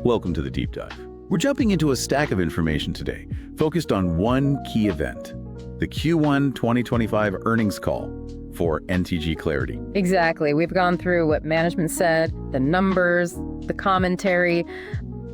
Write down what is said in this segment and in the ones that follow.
Welcome to the Deep Dive. We're jumping into a stack of information today, focused on one key event, the Q1 2025 earnings call for NTG Clarity. Exactly. We've gone through what management said, the numbers, the commentary,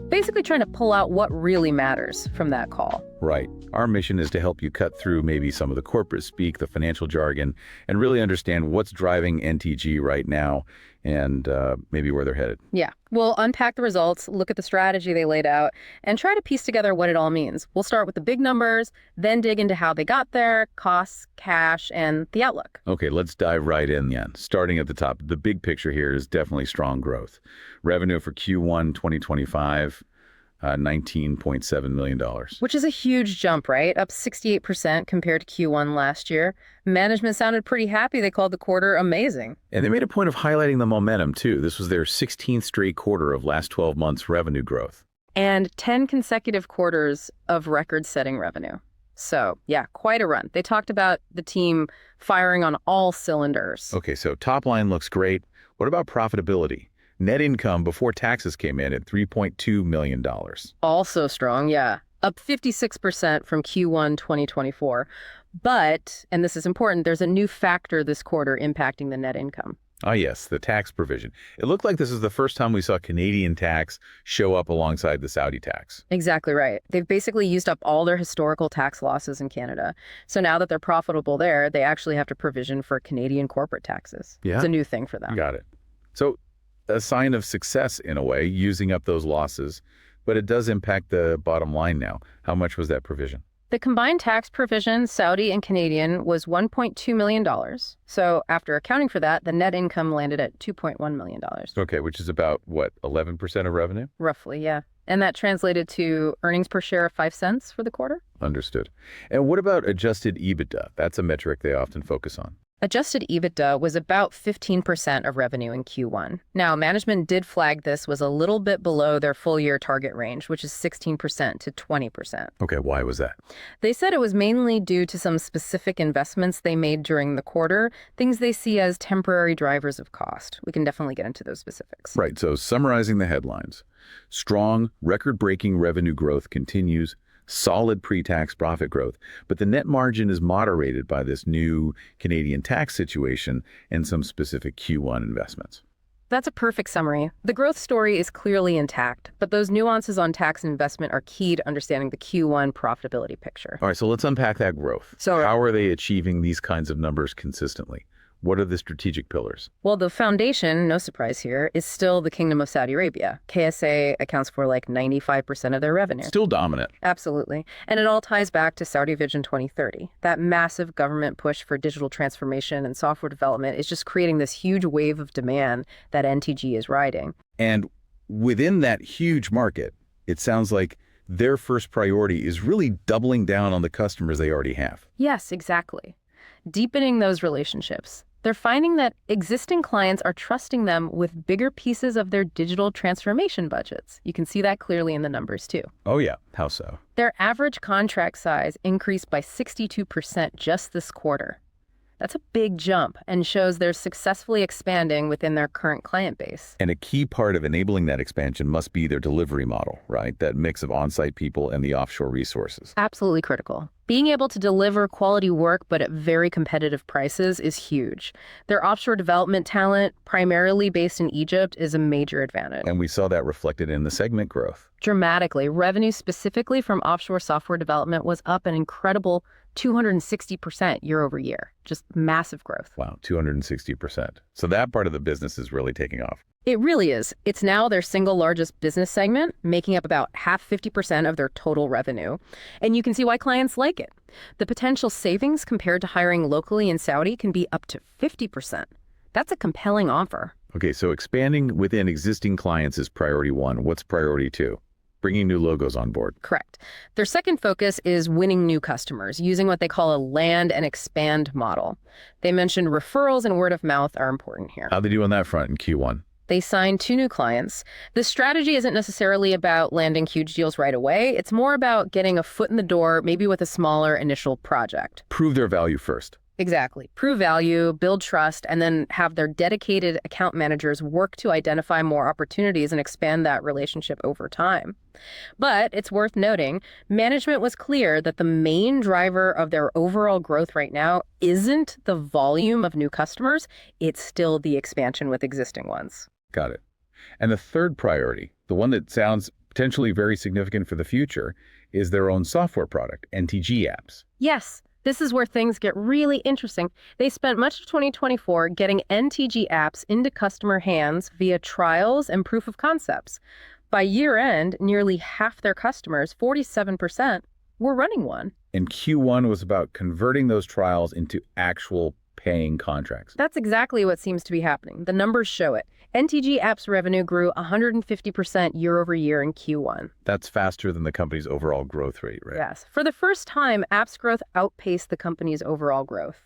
basically trying to pull out what really matters from that call. Right. Our mission is to help you cut through maybe some of the corporate speak, the financial jargon, and really understand what's driving NTG right now and maybe where they're headed. Yeah. We'll unpack the results, look at the strategy they laid out, and try to piece together what it all means. We'll start with the big numbers, then dig into how they got there, costs, cash, and the outlook. Okay, let's dive right in then. Starting at the top, the big picture here is definitely strong growth. Revenue for Q1 2025, $19.7 million. Which is a huge jump, right? Up 68% compared to Q1 last year. Management sounded pretty happy. They called the quarter amazing. And they made a point of highlighting the momentum, too. This was their 16th straight quarter of last 12 months revenue growth. And 10 consecutive quarters of record-setting revenue. So, yeah, quite a run. They talked about the team firing on all cylinders. Okay, so top line looks great. What about profitability? Net income before taxes came in at $3.2 million. Also strong, yeah. Up 56% from Q1 2024. But, and this is important, there's a new factor this quarter impacting the net income. Ah, yes, the tax provision. It looked like this is the first time we saw Canadian tax show up alongside the Saudi tax. Exactly right. They've basically used up all their historical tax losses in Canada. So now that they're profitable there, they actually have to provision for Canadian corporate taxes. Yeah. It's a new thing for them. Got it. So a sign of success in a way, using up those losses, but it does impact the bottom line now. How much was that provision? The combined tax provision, Saudi and Canadian, was $1.2 million. So after accounting for that, the net income landed at $2.1 million. Okay, which is about, what, 11% of revenue? Roughly, yeah. And that translated to earnings per share of 5 cents for the quarter. Understood. And what about adjusted EBITDA? That's a metric they often focus on. Adjusted EBITDA was about 15% of revenue in Q1. Now, management did flag this was a little bit below their full-year target range, which is 16% to 20%. Okay, why was that? They said it was mainly due to some specific investments they made during the quarter, things they see as temporary drivers of cost. We can definitely get into those specifics. Right, so summarizing the headlines, strong, record-breaking revenue growth continues, solid pre-tax profit growth, but the net margin is moderated by this new Canadian tax situation and some specific Q1 investments. That's a perfect summary. The growth story is clearly intact, but those nuances on tax and investment are key to understanding the Q1 profitability picture. All right, so let's unpack that growth. So, how are they achieving these kinds of numbers consistently? What are the strategic pillars? Well, the foundation, no surprise here, is still the Kingdom of Saudi Arabia. KSA accounts for like 95% of their revenue. Still dominant. Absolutely. And it all ties back to Saudi Vision 2030. That massive government push for digital transformation and software development is just creating this huge wave of demand that NTG is riding. And within that huge market, it sounds like their first priority is really doubling down on the customers they already have. Yes, exactly. Deepening those relationships. They're finding that existing clients are trusting them with bigger pieces of their digital transformation budgets. You can see that clearly in the numbers, too. Oh, yeah. How so? Their average contract size increased by 62% just this quarter. That's a big jump and shows they're successfully expanding within their current client base. And a key part of enabling that expansion must be their delivery model, right? That mix of on-site people and the offshore resources. Absolutely critical. Being able to deliver quality work but at very competitive prices is huge. Their offshore development talent, primarily based in Egypt, is a major advantage. And we saw that reflected in the segment growth. Dramatically. Revenue specifically from offshore software development was up an incredible 260% year over year. Just massive growth. Wow, 260%. So that part of the business is really taking off. It really is. It's now their single largest business segment, making up about 50% of their total revenue. And you can see why clients like it. The potential savings compared to hiring locally in Saudi can be up to 50%. That's a compelling offer. Okay, so expanding within existing clients is priority one. What's priority two? Bringing new logos on board. Correct. Their second focus is winning new customers, using what they call a land and expand model. They mentioned referrals and word of mouth are important here. How'd they do on that front in Q1? They signed 2 new clients. The strategy isn't necessarily about landing huge deals right away. It's more about getting a foot in the door, maybe with a smaller initial project. Prove their value first. Exactly. Prove value, build trust, and then have their dedicated account managers work to identify more opportunities and expand that relationship over time. But it's worth noting, management was clear that the main driver of their overall growth right now isn't the volume of new customers, it's still the expansion with existing ones. Got it. And the third priority, the one that sounds potentially very significant for the future, is their own software product, NTG Apps. Yes. This is where things get really interesting. They spent much of 2024 getting NTG apps into customer hands via trials and proof of concepts. By year end, nearly half their customers, 47%, were running one. And Q1 was about converting those trials into actual paying contracts. That's exactly what seems to be happening. The numbers show it. NTG Apps revenue grew 150% year over year in Q1. That's faster than the company's overall growth rate, right? Yes. For the first time, apps growth outpaced the company's overall growth.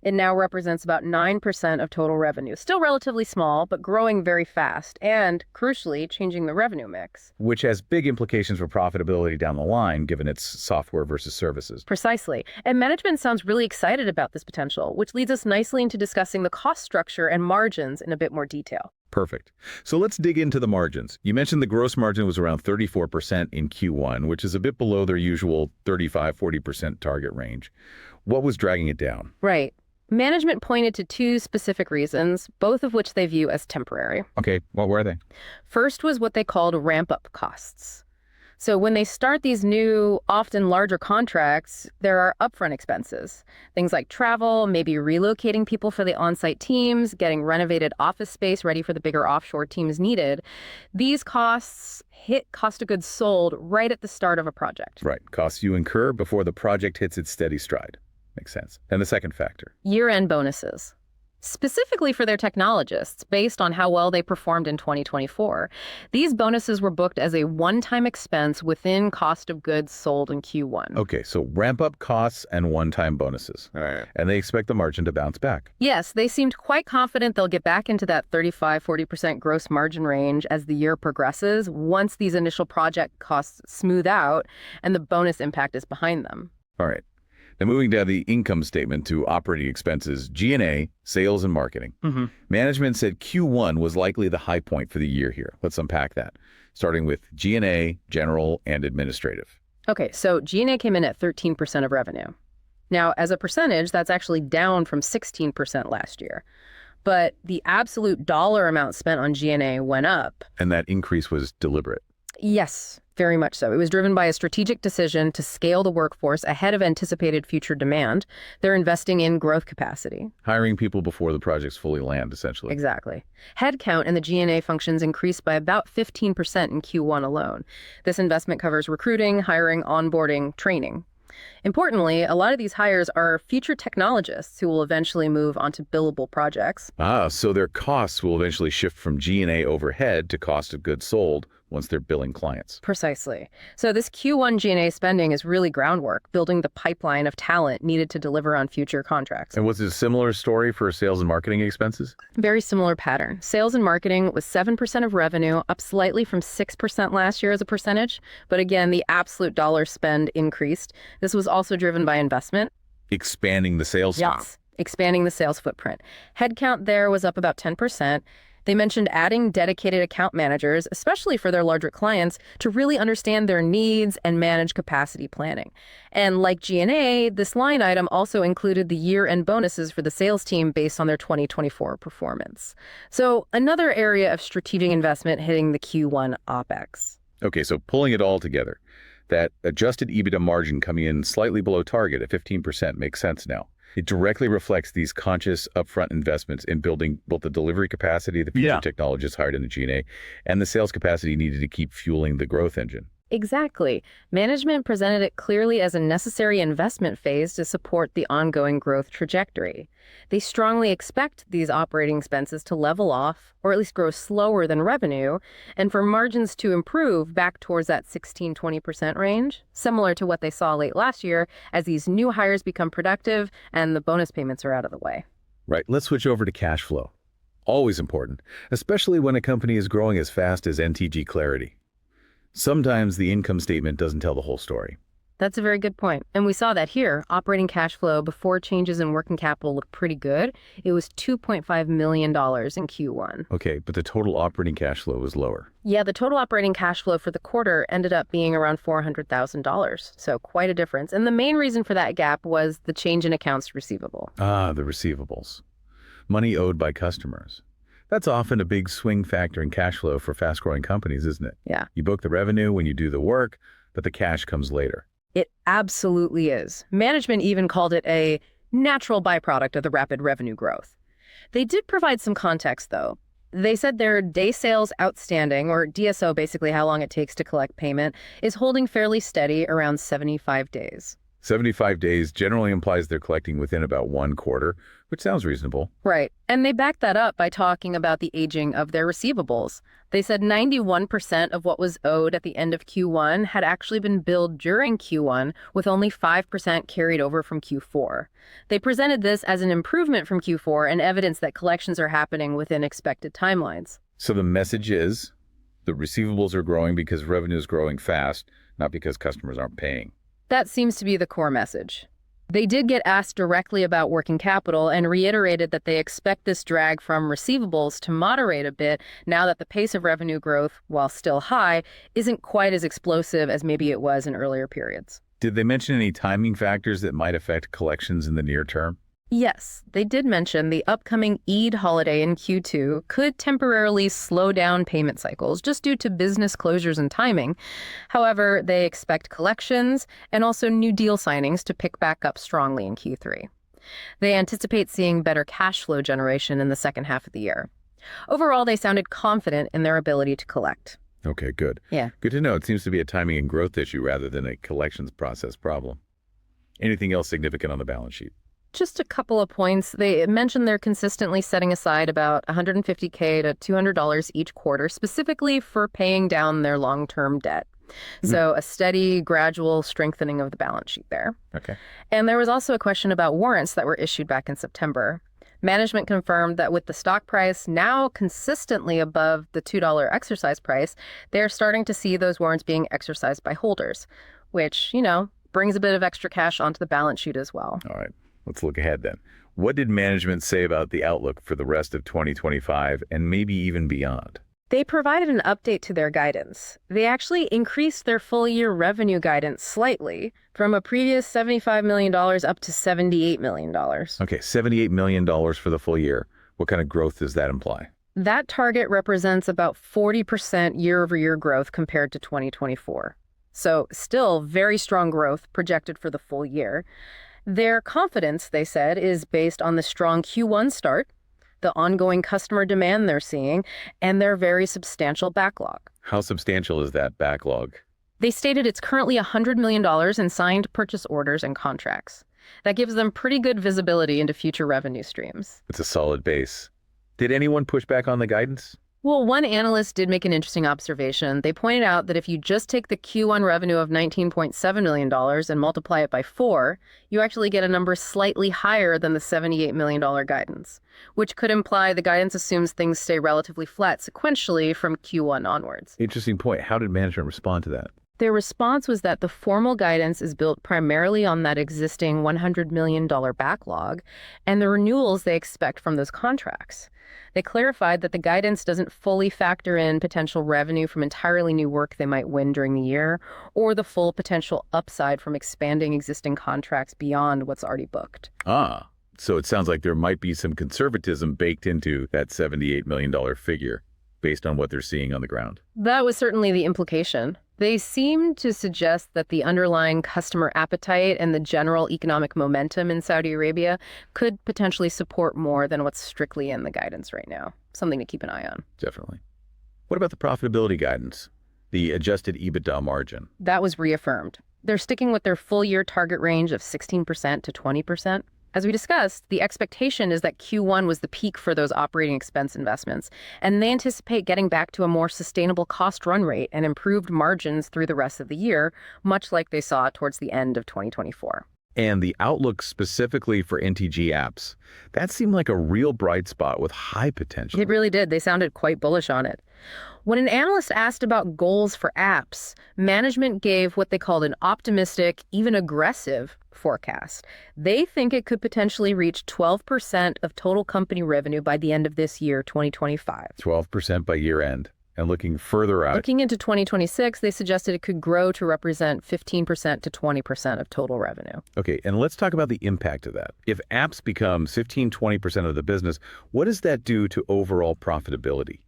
It now represents about 9% of total revenue. Still relatively small, but growing very fast and, crucially, changing the revenue mix. Which has big implications for profitability down the line, given its software versus services. Precisely. And management sounds really excited about this potential, which leads us nicely into discussing the cost structure and margins in a bit more detail. Perfect. So let's dig into the margins. You mentioned the gross margin was around 34% in Q1, which is a bit below their usual 35-40% target range. What was dragging it down? Right. Management pointed to two specific reasons, both of which they view as temporary. Okay, what were they? First was what they called ramp-up costs. So when they start these new, often larger contracts, there are upfront expenses. Things like travel, maybe relocating people for the on-site teams, getting renovated office space ready for the bigger offshore teams needed. These costs hit cost of goods sold right at the start of a project. Right, costs you incur before the project hits its steady stride. Makes sense. And the second factor? Year-end bonuses. Specifically for their technologists, based on how well they performed in 2024. These bonuses were booked as a one-time expense within cost of goods sold in Q1. Okay, so ramp-up costs and one-time bonuses. All right. And they expect the margin to bounce back. Yes, they seemed quite confident they'll get back into that 35-40% gross margin range as the year progresses, once these initial project costs smooth out and the bonus impact is behind them. All right. Now, moving down the income statement to operating expenses, G&A, sales, and marketing. Management said Q1 was likely the high point for the year here. Let's unpack that, starting with G&A, general, and administrative. Okay, so G&A came in at 13% of revenue. Now, as a percentage, that's actually down from 16% last year. But the absolute dollar amount spent on G&A went up. And that increase was deliberate. Yes, very much so. It was driven by a strategic decision to scale the workforce ahead of anticipated future demand. They're investing in growth capacity. Hiring people before the projects fully land, essentially. Exactly. Headcount in the G&A functions increased by about 15% in Q1 alone. This investment covers recruiting, hiring, onboarding, training. Importantly, a lot of these hires are future technologists who will eventually move onto billable projects. So their costs will eventually shift from G&A overhead to cost of goods sold once they're billing clients. Precisely. So this Q1 G&A spending is really groundwork, building the pipeline of talent needed to deliver on future contracts. And was it a similar story for sales and marketing expenses? Very similar pattern. Sales and marketing was 7% of revenue, up slightly from 6% last year as a percentage. But again, the absolute dollar spend increased. This was also driven by investment. Expanding the sales team. Yes, expanding the sales footprint. Headcount there was up about 10%. They mentioned adding dedicated account managers, especially for their larger clients, to really understand their needs and manage capacity planning. And like G&A, this line item also included the year-end bonuses for the sales team based on their 2024 performance. So another area of strategic investment hitting the Q1 OpEx. Okay, so pulling it all together, that adjusted EBITDA margin coming in slightly below target at 15% makes sense now. It directly reflects these conscious upfront investments in building both the delivery capacity the future technologists hired in the G&A and the sales capacity needed to keep fueling the growth engine. Exactly. Management presented it clearly as a necessary investment phase to support the ongoing growth trajectory. They strongly expect these operating expenses to level off, or at least grow slower than revenue, and for margins to improve back towards that 16-20% range, similar to what they saw late last year as these new hires become productive and the bonus payments are out of the way. Right, let's switch over to cash flow. Always important, especially when a company is growing as fast as NTG Clarity. Sometimes the income statement doesn't tell the whole story. That's a very good point. And we saw that here. Operating cash flow before changes in working capital looked pretty good. It was $2.5 million in Q1. Okay, but the total operating cash flow was lower. Yeah, the total operating cash flow for the quarter ended up being around $400,000. So quite a difference. And the main reason for that gap was the change in accounts receivable. Ah, the receivables. Money owed by customers. That's often a big swing factor in cash flow for fast-growing companies, isn't it? Yeah. You book the revenue when you do the work, but the cash comes later. It absolutely is. Management even called it a natural byproduct of the rapid revenue growth. They did provide some context, though. They said their day sales outstanding, or DSO, basically how long it takes to collect payment, is holding fairly steady around 75 days. 75 days generally implies they're collecting within about 1 quarter, which sounds reasonable. Right. And they backed that up by talking about the aging of their receivables. They said 91% of what was owed at the end of Q1 had actually been billed during Q1, with only 5% carried over from Q4. They presented this as an improvement from Q4 and evidence that collections are happening within expected timelines. So the message is the receivables are growing because revenue is growing fast, not because customers aren't paying. That seems to be the core message. They did get asked directly about working capital and reiterated that they expect this drag from receivables to moderate a bit now that the pace of revenue growth, while still high, isn't quite as explosive as maybe it was in earlier periods. Did they mention any timing factors that might affect collections in the near term? Yes, they did mention the upcoming Eid holiday in Q2 could temporarily slow down payment cycles just due to business closures and timing. However, they expect collections and also new deal signings to pick back up strongly in Q3. They anticipate seeing better cash flow generation in the second half of the year. Overall, they sounded confident in their ability to collect. Okay, good. Yeah. Good to know. It seems to be a timing and growth issue rather than a collections process problem. Anything else significant on the balance sheet? Just a couple of points. They mentioned they're consistently setting aside about $150K to $200 each quarter, specifically for paying down their long-term debt. So a steady, gradual strengthening of the balance sheet there. Okay. And there was also a question about warrants that were issued back in September. Management confirmed that with the stock price now consistently above the $2 exercise price, they're starting to see those warrants being exercised by holders, which, brings a bit of extra cash onto the balance sheet as well. All right. Let's look ahead then. What did management say about the outlook for the rest of 2025 and maybe even beyond? They provided an update to their guidance. They actually increased their full-year revenue guidance slightly from a previous $75 million up to $78 million. Okay, $78 million for the full year. What kind of growth does that imply? That target represents about 40% year-over-year growth compared to 2024. So still very strong growth projected for the full year. Their confidence, they said, is based on the strong Q1 start, the ongoing customer demand they're seeing, and their very substantial backlog. How substantial is that backlog? They stated it's currently $100 million in signed purchase orders and contracts. That gives them pretty good visibility into future revenue streams. It's a solid base. Did anyone push back on the guidance? Well, one analyst did make an interesting observation. They pointed out that if you just take the Q1 revenue of $19.7 million and multiply it by 4, you actually get a number slightly higher than the $78 million guidance, which could imply the guidance assumes things stay relatively flat sequentially from Q1 onwards. Interesting point. How did management respond to that? Their response was that the formal guidance is built primarily on that existing $100 million backlog and the renewals they expect from those contracts. They clarified that the guidance doesn't fully factor in potential revenue from entirely new work they might win during the year, or the full potential upside from expanding existing contracts beyond what's already booked. Ah, so it sounds like there might be some conservatism baked into that $78 million figure based on what they're seeing on the ground. That was certainly the implication. They seem to suggest that the underlying customer appetite and the general economic momentum in Saudi Arabia could potentially support more than what's strictly in the guidance right now. Something to keep an eye on. Definitely. What about the profitability guidance? The adjusted EBITDA margin? That was reaffirmed. They're sticking with their full-year target range of 16% to 20%. As we discussed, the expectation is that Q1 was the peak for those operating expense investments, and they anticipate getting back to a more sustainable cost run rate and improved margins through the rest of the year, much like they saw towards the end of 2024. And the outlook specifically for NTG Apps, that seemed like a real bright spot with high potential. It really did. They sounded quite bullish on it. When an analyst asked about goals for apps, management gave what they called an optimistic, even aggressive forecast. They think it could potentially reach 12% of total company revenue by the end of this year, 2025. 12% by year end. And looking further out. Looking into 2026, they suggested it could grow to represent 15% to 20% of total revenue. Okay, and let's talk about the impact of that. If apps become 15-20% of the business, what does that do to overall profitability?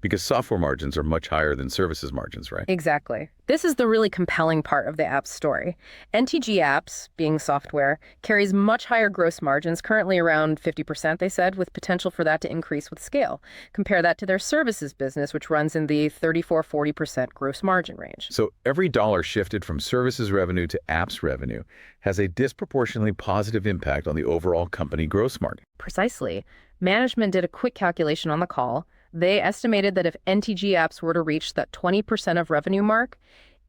Because software margins are much higher than services margins, right? Exactly. This is the really compelling part of the apps story. NTG Apps, being software, carries much higher gross margins, currently around 50%, they said, with potential for that to increase with scale. Compare that to their services business, which runs in the 34-40% gross margin range. So every dollar shifted from services revenue to apps revenue has a disproportionately positive impact on the overall company gross margin. Precisely. Management did a quick calculation on the call. They estimated that if NTG Apps were to reach that 20% of revenue mark,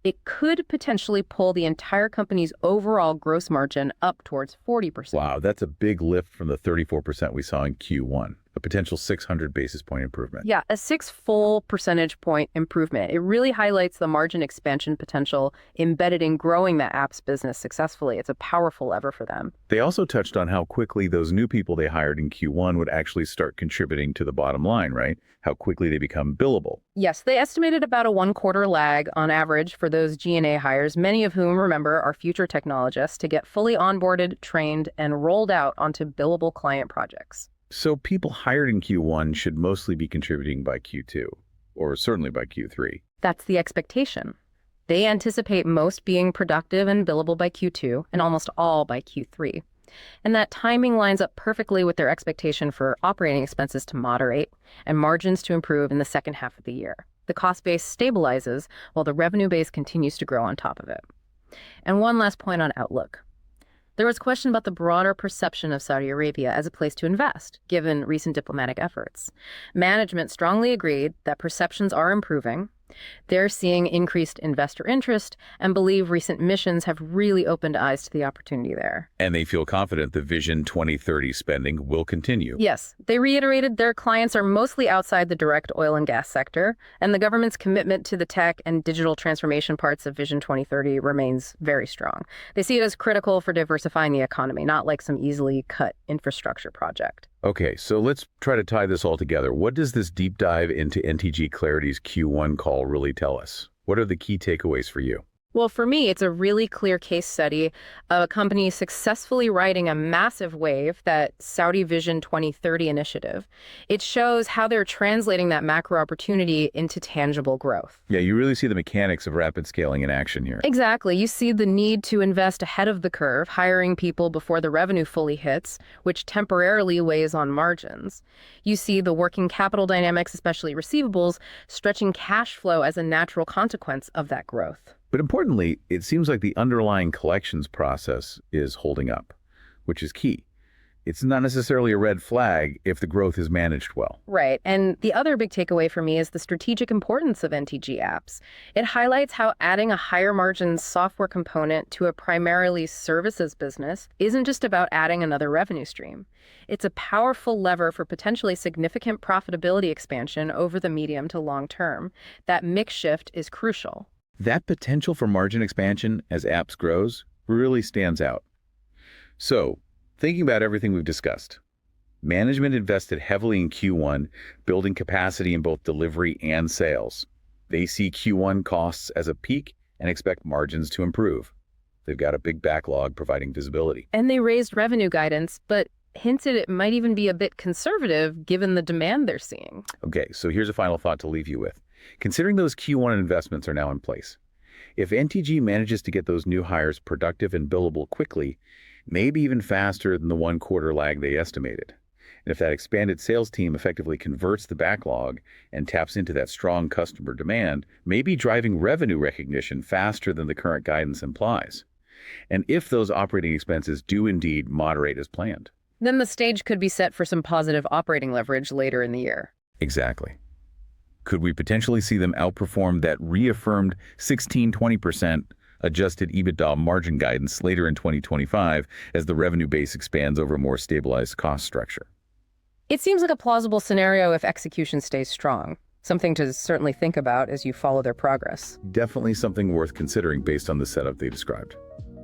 it could potentially pull the entire company's overall gross margin up towards 40%. Wow, that's a big lift from the 34% we saw in Q1, a potential 600 basis point improvement. Yeah, a 6 full percentage point improvement. It really highlights the margin expansion potential embedded in growing the apps business successfully. It's a powerful lever for them. They also touched on how quickly those new people they hired in Q1 would actually start contributing to the bottom line, right? How quickly they become billable. Yes, they estimated about a 1-quarter lag on average for those G&A hires, many of whom, remember, are future technologists, to get fully onboarded, trained, and rolled out onto billable client projects. So people hired in Q1 should mostly be contributing by Q2, or certainly by Q3. That's the expectation. They anticipate most being productive and billable by Q2 and almost all by Q3. And that timing lines up perfectly with their expectation for operating expenses to moderate and margins to improve in the second half of the year. The cost base stabilizes while the revenue base continues to grow on top of it. And one last point on outlook. There was question about the broader perception of Saudi Arabia as a place to invest, given recent diplomatic efforts. Management strongly agreed that perceptions are improving. They're seeing increased investor interest and believe recent missions have really opened eyes to the opportunity there. And they feel confident the Vision 2030 spending will continue. Yes, they reiterated their clients are mostly outside the direct oil and gas sector, and the government's commitment to the tech and digital transformation parts of Vision 2030 remains very strong. They see it as critical for diversifying the economy, not like some easily cut infrastructure project. Okay, so let's try to tie this all together. What does this deep dive into NTG Clarity's Q1 call really tell us? What are the key takeaways for you? Well, for me, it's a really clear case study of a company successfully riding a massive wave, that Saudi Vision 2030 initiative. It shows how they're translating that macro opportunity into tangible growth. Yeah, you really see the mechanics of rapid scaling in action here. Exactly. You see the need to invest ahead of the curve, hiring people before the revenue fully hits, which temporarily weighs on margins. You see the working capital dynamics, especially receivables, stretching cash flow as a natural consequence of that growth. But importantly, it seems like the underlying collections process is holding up, which is key. It's not necessarily a red flag if the growth is managed well. Right. And the other big takeaway for me is the strategic importance of NTG Apps. It highlights how adding a higher margin software component to a primarily services business isn't just about adding another revenue stream. It's a powerful lever for potentially significant profitability expansion over the medium to long term. That mix shift is crucial. That potential for margin expansion as apps grows really stands out. So, thinking about everything we've discussed, management invested heavily in Q1, building capacity in both delivery and sales. They see Q1 costs as a peak and expect margins to improve. They've got a big backlog providing visibility. And they raised revenue guidance, but hinted it might even be a bit conservative given the demand they're seeing. Okay, so here's a final thought to leave you with. Considering those Q1 investments are now in place, if NTG manages to get those new hires productive and billable quickly, maybe even faster than the 1-quarter lag they estimated, and if that expanded sales team effectively converts the backlog and taps into that strong customer demand, maybe driving revenue recognition faster than the current guidance implies, and if those operating expenses do indeed moderate as planned, then the stage could be set for some positive operating leverage later in the year. Exactly. Could we potentially see them outperform that reaffirmed 16-20% adjusted EBITDA margin guidance later in 2025 as the revenue base expands over a more stabilized cost structure? It seems like a plausible scenario if execution stays strong. Something to certainly think about as you follow their progress. Definitely something worth considering based on the setup they described.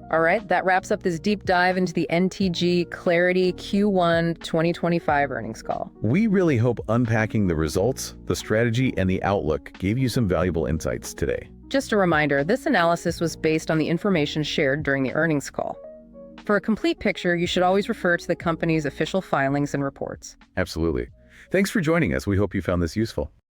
All right, that wraps up this deep dive into the NTG Clarity Q1 2025 earnings call. We really hope unpacking the results, the strategy, and the outlook gave you some valuable insights today. Just a reminder, this analysis was based on the information shared during the earnings call. For a complete picture, you should always refer to the company's official filings and reports. Absolutely. Thanks for joining us. We hope you found this useful.